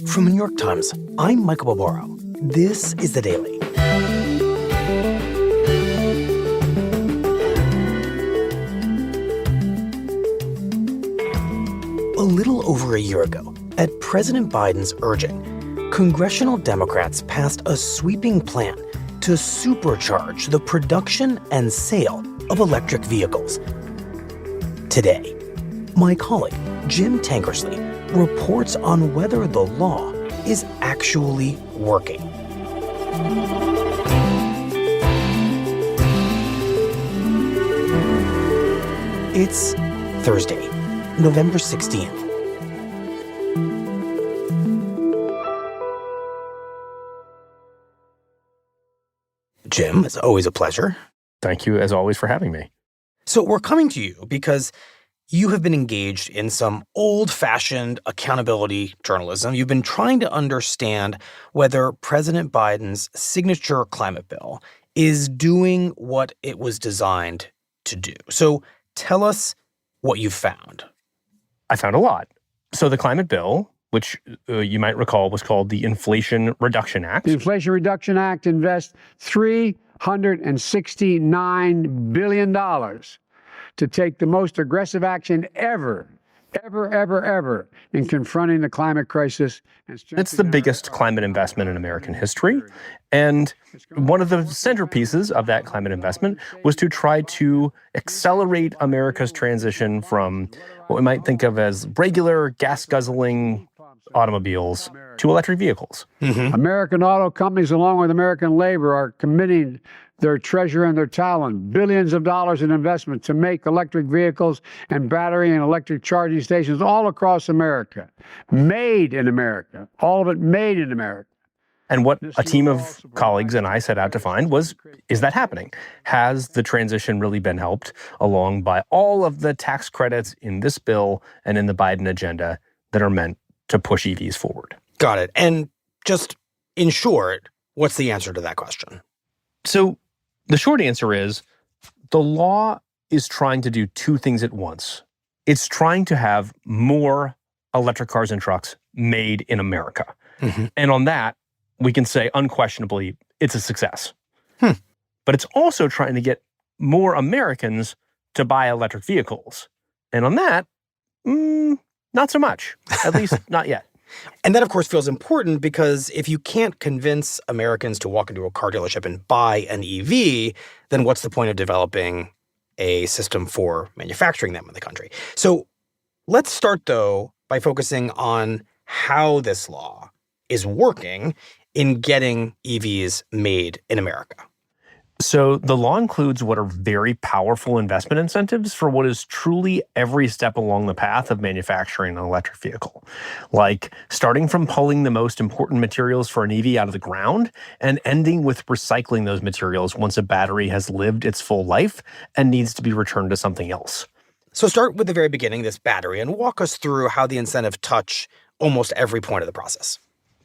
From the New York Times, I'm Michael Barbaro. This is The Daily. A little over a year ago, at President Biden's urging, congressional Democrats passed a sweeping plan to supercharge the production and sale of electric vehicles. Today, my colleague, Jim Tankersley, reports on whether the law is actually working. It's Thursday, November 16th. Jim, it's always a pleasure. Thank you, as always, for having me. So we're coming to you because you have been engaged in some old-fashioned accountability journalism. You've been trying to understand whether President Biden's signature climate bill is doing what it was designed to do. So tell us what you found. I found a lot. So the climate bill, which you might recall was called the Inflation Reduction Act. The Inflation Reduction Act invests $369 billion to take the most aggressive action ever in confronting the climate crisis. It's the biggest climate investment in American history. And one of the centerpieces of that climate investment was to try to accelerate America's transition from what we might think of as regular gas-guzzling automobiles to electric vehicles. Mm-hmm. American auto companies, along with American labor, are committing their treasure and their talent, billions of dollars in investment to make electric vehicles and battery and electric charging stations all across America. Made in America. All of it made in America. And what a team of colleagues and I set out to find was, is that happening? Has the transition really been helped along by all of the tax credits in this bill and in the Biden agenda that are meant to push EVs forward? Got it. And just in short, what's the answer to that question? So the short answer is the law is trying to do two things at once. It's trying to have more electric cars and trucks made in America. Mm-hmm. And on that, we can say unquestionably it's a success. But it's also trying to get more Americans to buy electric vehicles. And on that, not so much, at least not yet. And that, of course, feels important because if you can't convince Americans to walk into a car dealership and buy an EV, then what's the point of developing a system for manufacturing them in the country? So let's start, though, by focusing on how this law is working in getting EVs made in America. So the law includes what are very powerful investment incentives for what is truly every step along the path of manufacturing an electric vehicle, like starting from pulling the most important materials for an EV out of the ground and ending with recycling those materials once a battery has lived its full life and needs to be returned to something else. So start with the very beginning, this battery, and walk us through how the incentives touch almost every point of the process.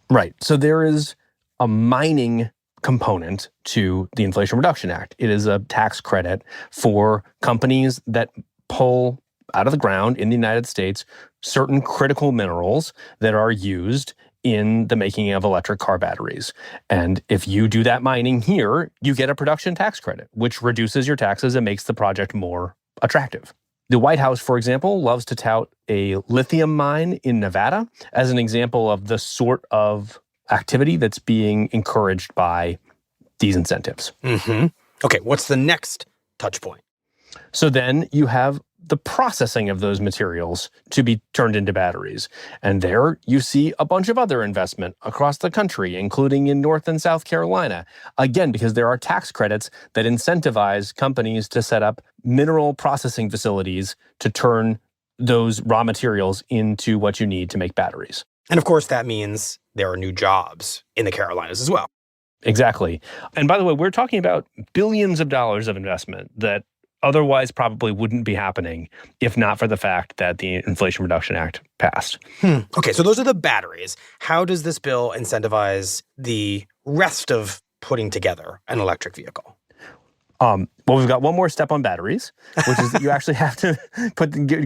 Right. So there is a mining component to the Inflation Reduction Act. It is a tax credit for companies that pull out of the ground in the United States certain critical minerals that are used in the making of electric car batteries. And if you do that mining here, you get a production tax credit, which reduces your taxes and makes the project more attractive. The White House, for example, loves to tout a lithium mine in Nevada as an example of the sort of activity that's being encouraged by these incentives. Mm-hmm. Okay, what's the next touch point? So then you have the processing of those materials to be turned into batteries. And there you see a bunch of other investment across the country, including in North and South Carolina. Again, because there are tax credits that incentivize companies to set up mineral processing facilities to turn those raw materials into what you need to make batteries. And of course, that means there are new jobs in the Carolinas as well. Exactly. And by the way, we're talking about billions of dollars of investment that otherwise probably wouldn't be happening if not for the fact that the Inflation Reduction Act passed. Okay, so those are the batteries. How does this bill incentivize the rest of putting together an electric vehicle? Well, we've got one more step on batteries, which is that you actually have to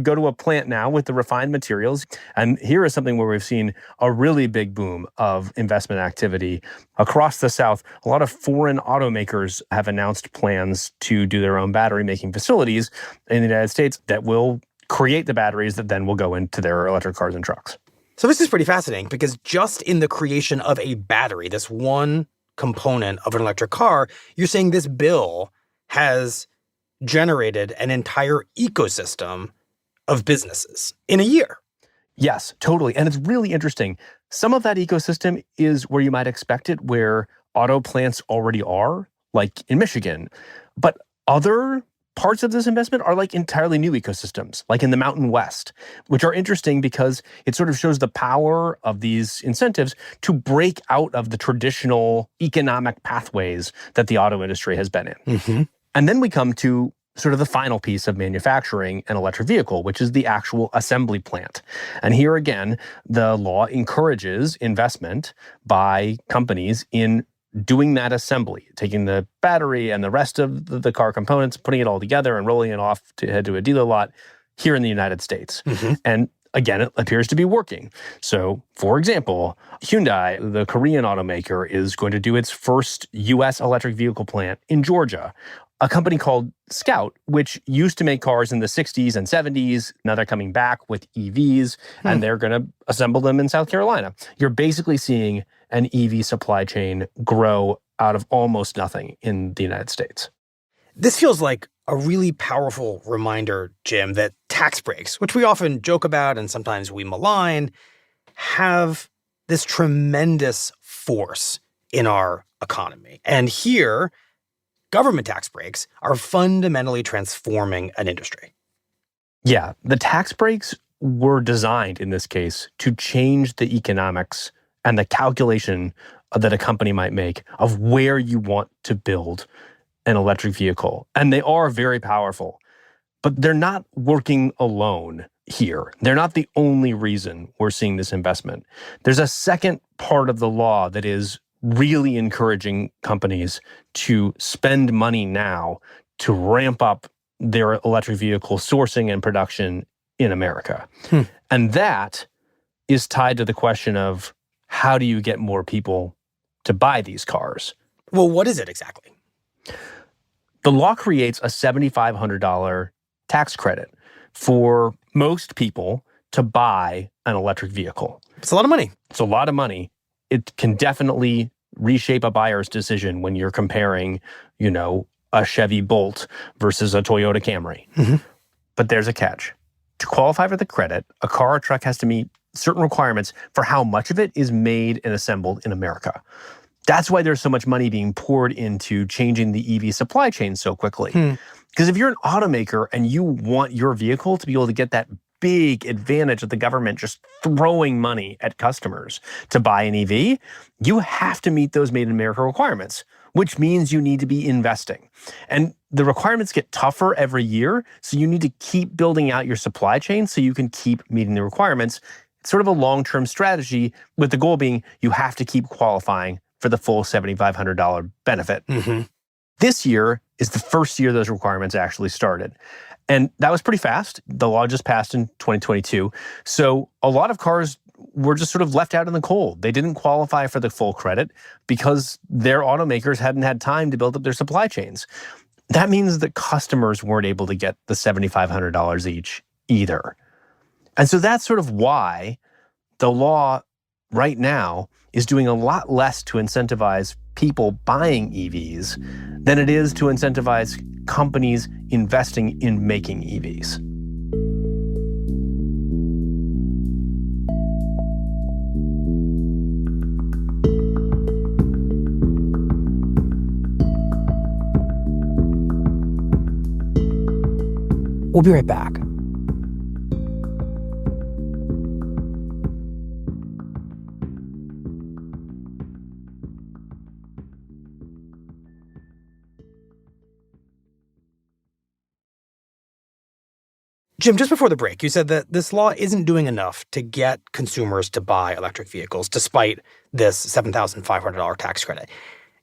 go to a plant now with the refined materials. And here is something where we've seen a really big boom of investment activity across the South. A lot of foreign automakers have announced plans to do their own battery making facilities in the United States that will create the batteries that then will go into their electric cars and trucks. So this is pretty fascinating because just in the creation of a battery, this one component of an electric car, you're saying this bill has generated an entire ecosystem of businesses in a year. Yes, totally. And it's really interesting. Some of that ecosystem is where you might expect it, where auto plants already are, like in Michigan. But other parts of this investment are like entirely new ecosystems, like in the Mountain West, which are interesting because it sort of shows the power of these incentives to break out of the traditional economic pathways that the auto industry has been in. Mm-hmm. And then we come to sort of the final piece of manufacturing an electric vehicle, which is the actual assembly plant. And here again, the law encourages investment by companies in doing that assembly, taking the battery and the rest of the car components, putting it all together and rolling it off to head to a dealer lot here in the United States. Mm-hmm. And again, it appears to be working. So, for example, Hyundai, the Korean automaker, is going to do its first U.S. electric vehicle plant in Georgia. A company called Scout, which used to make cars in the 60s and 70s. Now they're coming back with EVs, and they're going to assemble them in South Carolina. You're basically seeing an EV supply chain grow out of almost nothing in the United States. This feels like a really powerful reminder, Jim, that tax breaks, which we often joke about and sometimes we malign, have this tremendous force in our economy. And here, government tax breaks are fundamentally transforming an industry. Yeah, the tax breaks were designed in this case to change the economics and the calculation that a company might make of where you want to build an electric vehicle. And they are very powerful, but they're not working alone here. They're not the only reason we're seeing this investment. There's a second part of the law that is really encouraging companies to spend money now to ramp up their electric vehicle sourcing and production in America. And that is tied to the question of how do you get more people to buy these cars? Well, what is it exactly? The law creates a $7,500 tax credit for most people to buy an electric vehicle. It's a lot of money. It's a lot of money. It can definitely reshape a buyer's decision when you're comparing, a Chevy Bolt versus a Toyota Camry. Mm-hmm. But there's a catch. To qualify for the credit, a car or truck has to meet certain requirements for how much of it is made and assembled in America. That's why there's so much money being poured into changing the EV supply chain so quickly. Because if you're an automaker and you want your vehicle to be able to get that big advantage of the government just throwing money at customers to buy an EV, you have to meet those made in America requirements, which means you need to be investing. And the requirements get tougher every year, so you need to keep building out your supply chain so you can keep meeting the requirements. It's sort of a long-term strategy with the goal being you have to keep qualifying for the full $7,500 benefit. Mm-hmm. This year is the first year those requirements actually started. And that was pretty fast. The law just passed in 2022. So a lot of cars were just sort of left out in the cold. They didn't qualify for the full credit because their automakers hadn't had time to build up their supply chains. That means that customers weren't able to get the $7,500 each either. And so that's sort of why the law right now is doing a lot less to incentivize people buying EVs than it is to incentivize companies investing in making EVs. We'll be right back. Jim, just before the break, you said that this law isn't doing enough to get consumers to buy electric vehicles, despite this $7,500 tax credit.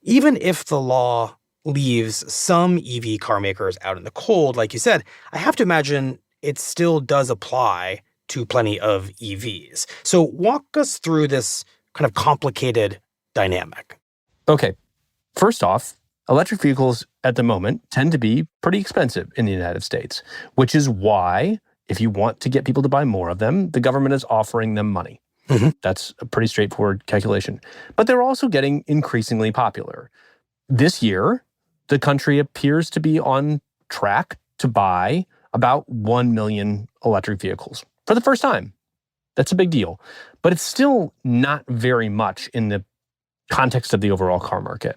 Even if the law leaves some EV car makers out in the cold, like you said, I have to imagine it still does apply to plenty of EVs. So walk us through this kind of complicated dynamic. Okay, first off, electric vehicles at the moment tend to be pretty expensive in the United States, which is why, if you want to get people to buy more of them, the government is offering them money. Mm-hmm. That's a pretty straightforward calculation. But they're also getting increasingly popular. This year, the country appears to be on track to buy about 1 million electric vehicles for the first time. That's a big deal. But it's still not very much in the context of the overall car market.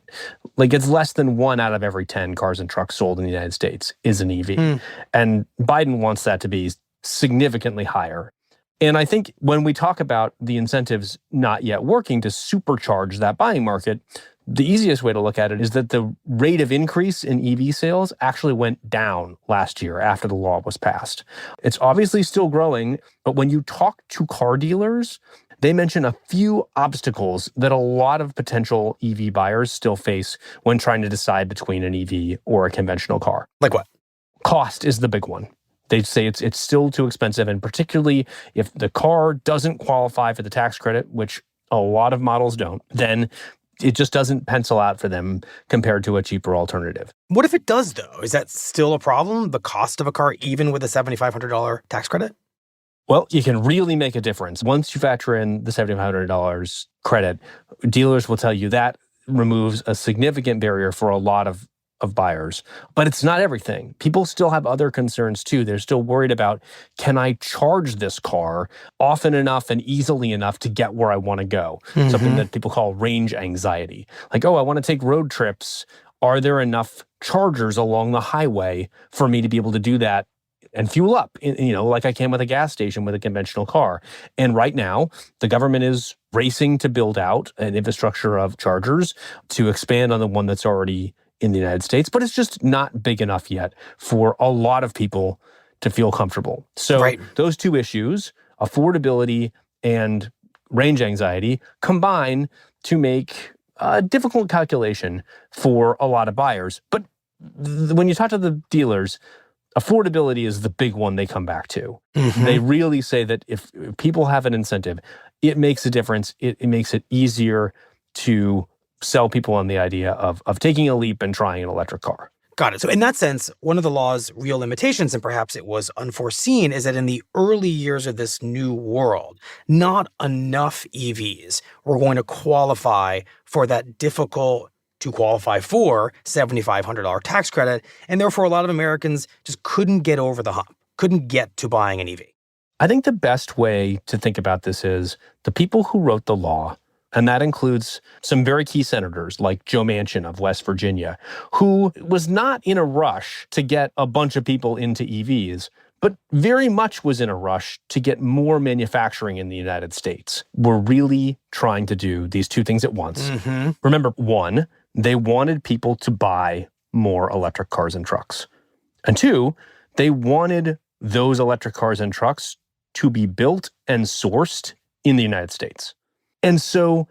Like, it's less than 1 out of every 10 cars and trucks sold in the United States is an EV. And Biden wants that to be significantly higher. And I think when we talk about the incentives not yet working to supercharge that buying market, the easiest way to look at it is that the rate of increase in EV sales actually went down last year after the law was passed. It's obviously still growing, but when you talk to car dealers, they mention a few obstacles that a lot of potential EV buyers still face when trying to decide between an EV or a conventional car. Like what? Cost is the big one. They say it's still too expensive, and particularly if the car doesn't qualify for the tax credit, which a lot of models don't, then it just doesn't pencil out for them compared to a cheaper alternative. What if it does, though? Is that still a problem, the cost of a car, even with a $7,500 tax credit? Well, you can really make a difference. Once you factor in the $7,500 credit, dealers will tell you that removes a significant barrier for a lot of buyers. But it's not everything. People still have other concerns too. They're still worried about, can I charge this car often enough and easily enough to get where I want to go? Mm-hmm. Something that people call range anxiety. Like, oh, I want to take road trips. Are there enough chargers along the highway for me to be able to do that and fuel up, like I can with a gas station with a conventional car? And right now, the government is racing to build out an infrastructure of chargers to expand on the one that's already in the United States, but it's just not big enough yet for a lot of people to feel comfortable. So Those two issues, affordability and range anxiety, combine to make a difficult calculation for a lot of buyers. But when you talk to the dealers, affordability is the big one they come back to. Mm-hmm. They really say that if people have an incentive, it makes a difference. It makes it easier to sell people on the idea of taking a leap and trying an electric car. Got it. So in that sense, one of the law's real limitations, and perhaps it was unforeseen, is that in the early years of this new world, not enough EVs were going to qualify for that difficult to qualify for $7,500 tax credit, and therefore a lot of Americans just couldn't get over the hump, couldn't get to buying an EV. I think the best way to think about this is the people who wrote the law, and that includes some very key senators like Joe Manchin of West Virginia, who was not in a rush to get a bunch of people into EVs, but very much was in a rush to get more manufacturing in the United States. We're really trying to do these two things at once. Mm-hmm. Remember, one, they wanted people to buy more electric cars and trucks. And two, they wanted those electric cars and trucks to be built and sourced in the United States. And so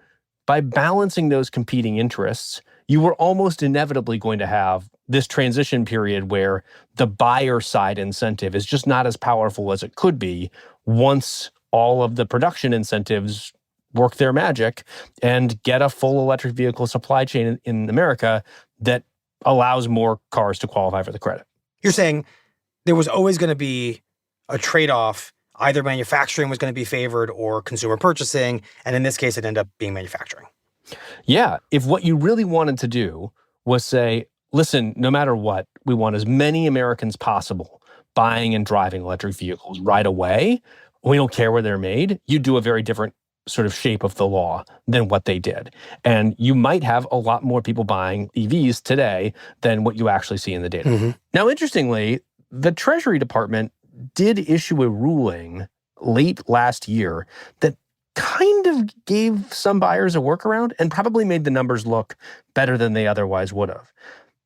by balancing those competing interests, you were almost inevitably going to have this transition period where the buyer side incentive is just not as powerful as it could be once all of the production incentives work their magic and get a full electric vehicle supply chain in America that allows more cars to qualify for the credit. You're saying there was always going to be a trade-off. Either manufacturing was going to be favored or consumer purchasing, and in this case, it ended up being manufacturing. Yeah. If what you really wanted to do was say, listen, no matter what, we want as many Americans possible buying and driving electric vehicles right away. We don't care where they're made. You do a very different sort of shape of the law than what they did. And you might have a lot more people buying EVs today than what you actually see in the data. Mm-hmm. Now, interestingly, the Treasury Department did issue a ruling late last year that kind of gave some buyers a workaround and probably made the numbers look better than they otherwise would have.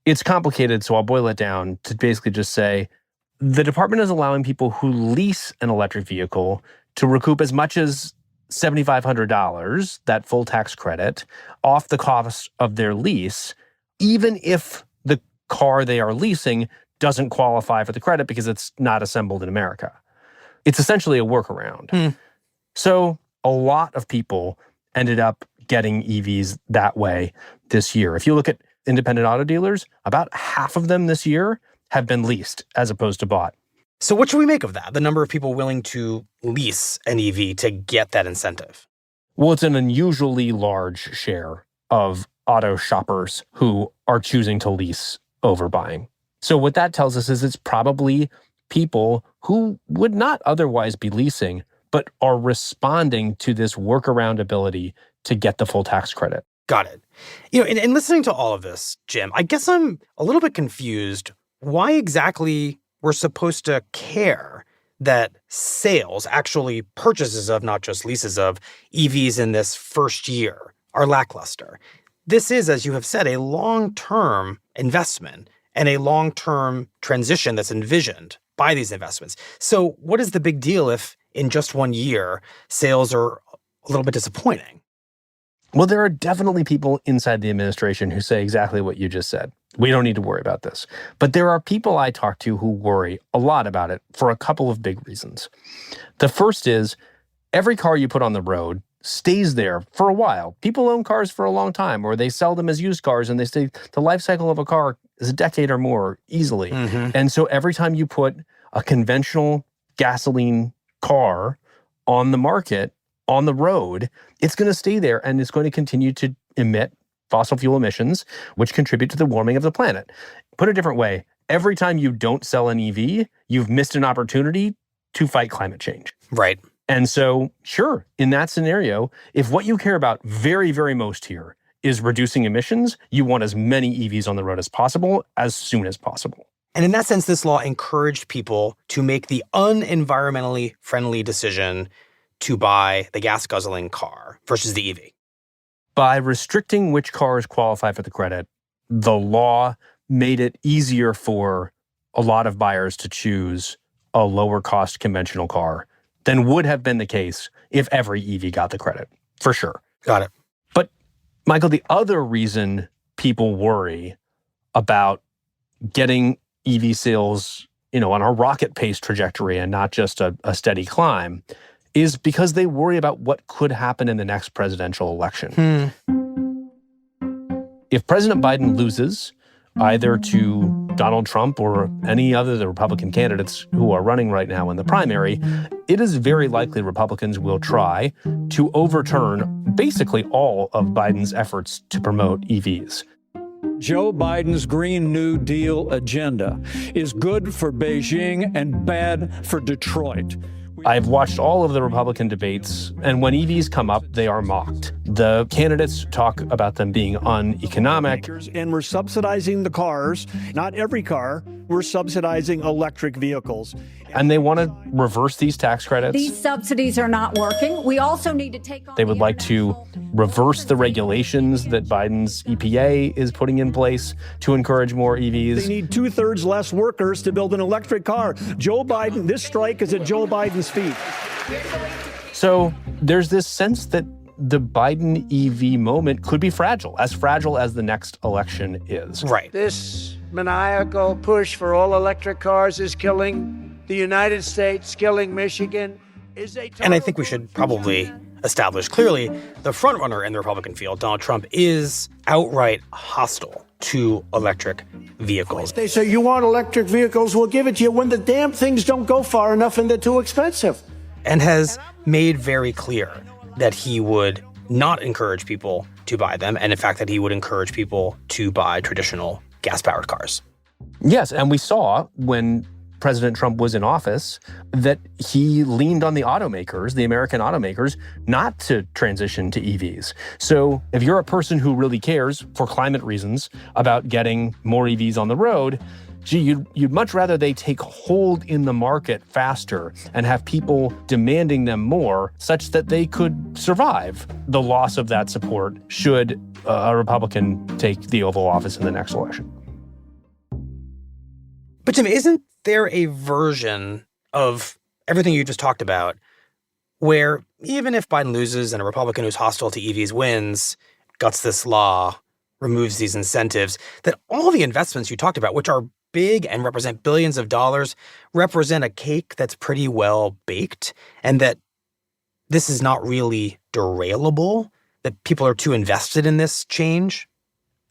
It's complicated, so I'll boil it down to basically just say the department is allowing people who lease an electric vehicle to recoup as much as $7,500, that full tax credit, off the cost of their lease, even if car they are leasing doesn't qualify for the credit because it's not assembled in America. It's essentially a workaround. So a lot of people ended up getting EVs that way this year. If you look at independent auto dealers, about half of them this year have been leased as opposed to bought. So what should we make of that? The number of people willing to lease an EV to get that incentive? Well, it's an unusually large share of auto shoppers who are choosing to lease over buying. So what that tells us is it's probably people who would not otherwise be leasing, but are responding to this workaround ability to get the full tax credit. Got it. In listening to all of this, Jim, I guess I'm a little bit confused why exactly we're supposed to care that sales, actually purchases of, not just leases of, EVs in this first year are lackluster. This is, as you have said, a long-term investment and a long-term transition that's envisioned by these investments. So what is the big deal if in just 1 year sales are a little bit disappointing? Well, there are definitely people inside the administration who say exactly what you just said. We don't need to worry about this. But there are people I talk to who worry a lot about it for a couple of big reasons. The first is every car you put on the road stays there for a while. People own cars for a long time, or they sell them as used cars, and they say the life cycle of a car is a decade or more easily. And so every time you put a conventional gasoline car on the market, on the road, it's going to stay there and it's going to continue to emit fossil fuel emissions, which contribute to the warming of the planet. Put a different way, every time you don't sell an EV, you've missed an opportunity to fight climate change. Right. And so, sure, in that scenario, if what you care about very, very most here is reducing emissions, you want as many EVs on the road as possible, as soon as possible. And in that sense, this law encouraged people to make the unenvironmentally friendly decision to buy the gas-guzzling car versus the EV. By restricting which cars qualify for the credit, the law made it easier for a lot of buyers to choose a lower-cost conventional car than would have been the case if every EV got the credit, for sure. Got it. But, Michael, the other reason people worry about getting EV sales, on a rocket pace trajectory and not just a steady climb is because they worry about what could happen in the next presidential election. If President Biden loses, either to Donald Trump or any other of the Republican candidates who are running right now in the primary, it is very likely Republicans will try to overturn basically all of Biden's efforts to promote EVs. Joe Biden's Green New Deal agenda is good for Beijing and bad for Detroit. I've watched all of the Republican debates, and when EVs come up, they are mocked. The candidates talk about them being uneconomic. And we're subsidizing the cars, not every car. We're subsidizing electric vehicles. And they want to reverse these tax credits. These subsidies are not working. We also need to take on They would like to reverse the regulations that Biden's EPA is putting in place to encourage more EVs. They need 2/3 less workers to build an electric car. Joe Biden, this strike is at Joe Biden's feet. So there's this sense that the Biden EV moment could be fragile as the next election is. Right. This maniacal push for all electric cars is killing the United States, killing Michigan. And I think we should probably establish clearly the frontrunner in the Republican field, Donald Trump, is outright hostile to electric vehicles. They say, you want electric vehicles, we'll give it to you when the damn things don't go far enough and they're too expensive. And has made very clear that he would not encourage people to buy them, and in fact that he would encourage people to buy traditional gas-powered cars. Yes, and we saw when President Trump was in office that he leaned on the automakers, the American automakers, not to transition to EVs. So if you're a person who really cares, for climate reasons, about getting more EVs on the road, you'd much rather they take hold in the market faster and have people demanding them more such that they could survive the loss of that support should a Republican take the Oval Office in the next election. But Jim, isn't there a version of everything you just talked about where even if Biden loses and a Republican who's hostile to EVs wins, guts this law, removes these incentives, that all the investments you talked about, which are big and represent billions of dollars, represent a cake that's pretty well baked, and that this is not really derailable, that people are too invested in this change?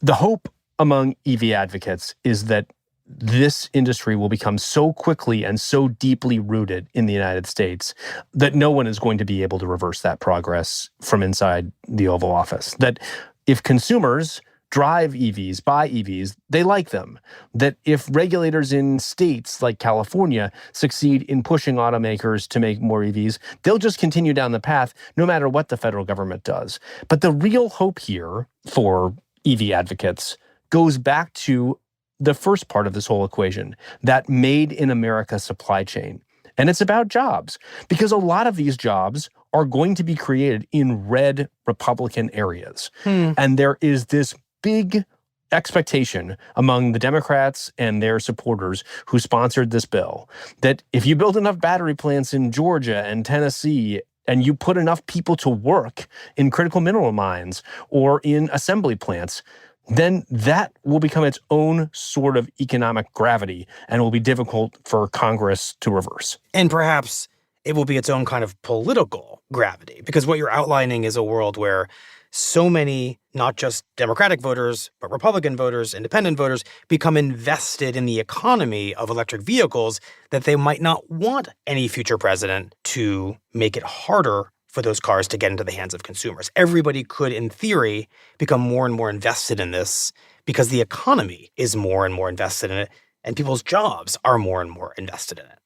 The hope among EV advocates is that this industry will become so quickly and so deeply rooted in the United States that no one is going to be able to reverse that progress from inside the Oval Office. That if consumers drive EVs, buy EVs, they like them. That if regulators in states like California succeed in pushing automakers to make more EVs, they'll just continue down the path no matter what the federal government does. But the real hope here for EV advocates goes back to the first part of this whole equation, that made in America supply chain. And it's about jobs, because a lot of these jobs are going to be created in red Republican areas. And there is this big expectation among the Democrats and their supporters who sponsored this bill that if you build enough battery plants in Georgia and Tennessee, and you put enough people to work in critical mineral mines or in assembly plants, then that will become its own sort of economic gravity and will be difficult for Congress to reverse. And perhaps it will be its own kind of political gravity, because what you're outlining is a world where so many, not just Democratic voters, but Republican voters, independent voters, become invested in the economy of electric vehicles that they might not want any future president to make it harder for those cars to get into the hands of consumers. Everybody could, in theory, become more and more invested in this because the economy is more and more invested in it, and people's jobs are more and more invested in it.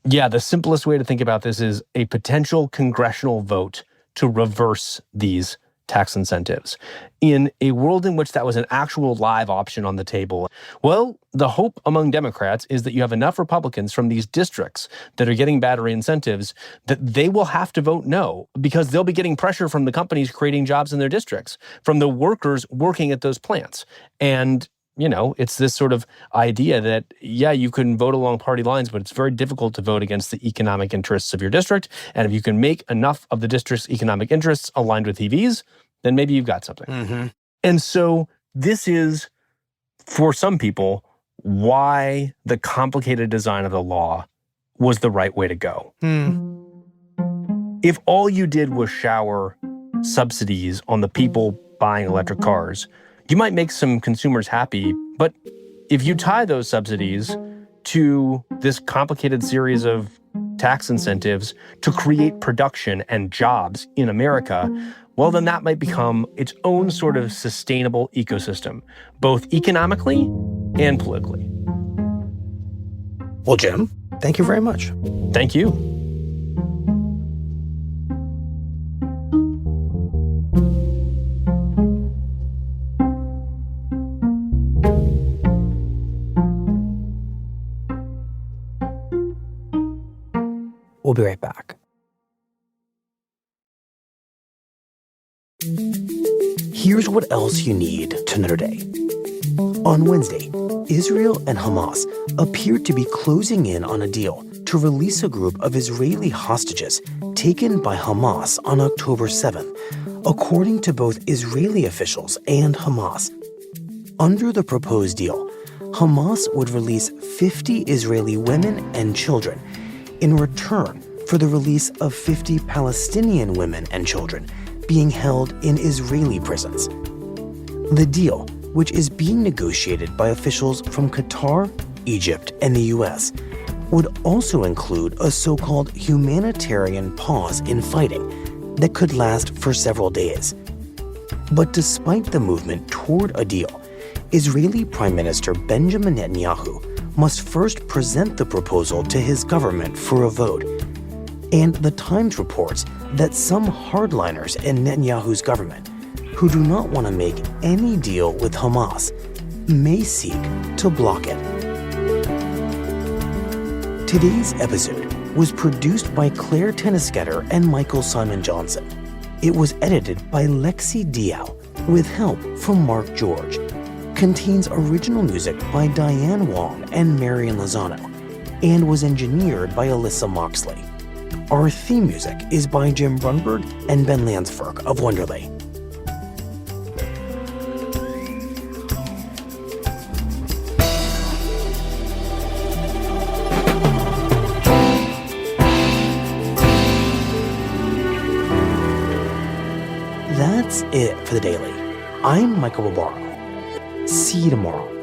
Yeah, the simplest way to think about this is a potential congressional vote to reverse these tax incentives. In a world in which that was an actual live option on the table, well, the hope among Democrats is that you have enough Republicans from these districts that are getting battery incentives that they will have to vote no, because they'll be getting pressure from the companies creating jobs in their districts, from the workers working at those plants. And you know, it's this sort of idea that, yeah, you can vote along party lines, but it's very difficult to vote against the economic interests of your district. And if you can make enough of the district's economic interests aligned with EVs, then maybe you've got something. And so this is, for some people, why the complicated design of the law was the right way to go. If all you did was shower subsidies on the people buying electric cars, you might make some consumers happy, but if you tie those subsidies to this complicated series of tax incentives to create production and jobs in America, well, then that might become its own sort of sustainable ecosystem, both economically and politically. Well, Jim, thank you very much. Thank you. We'll be right back. Here's what else you need to know today. On Wednesday, Israel and Hamas appeared to be closing in on a deal to release a group of Israeli hostages taken by Hamas on October 7th, according to both Israeli officials and Hamas. Under the proposed deal, Hamas would release 50 Israeli women and children in return for the release of 50 Palestinian women and children being held in Israeli prisons. The deal, which is being negotiated by officials from Qatar, Egypt, and the U.S., would also include a so-called humanitarian pause in fighting that could last for several days. But despite the movement toward a deal, Israeli Prime Minister Benjamin Netanyahu must first present the proposal to his government for a vote. And The Times reports that some hardliners in Netanyahu's government, who do not want to make any deal with Hamas, may seek to block it. Today's episode was produced by Claire Tennisketter and Michael Simon Johnson. It was edited by Lexi Diao with help from Mark George. Contains original music by Diane Wong and Marian Lozano, and was engineered by Alyssa Moxley. Our theme music is by Jim Brunberg and Ben Landsberg of Wonderley. That's it for the Daily. I'm Michael Barbaro. See you tomorrow.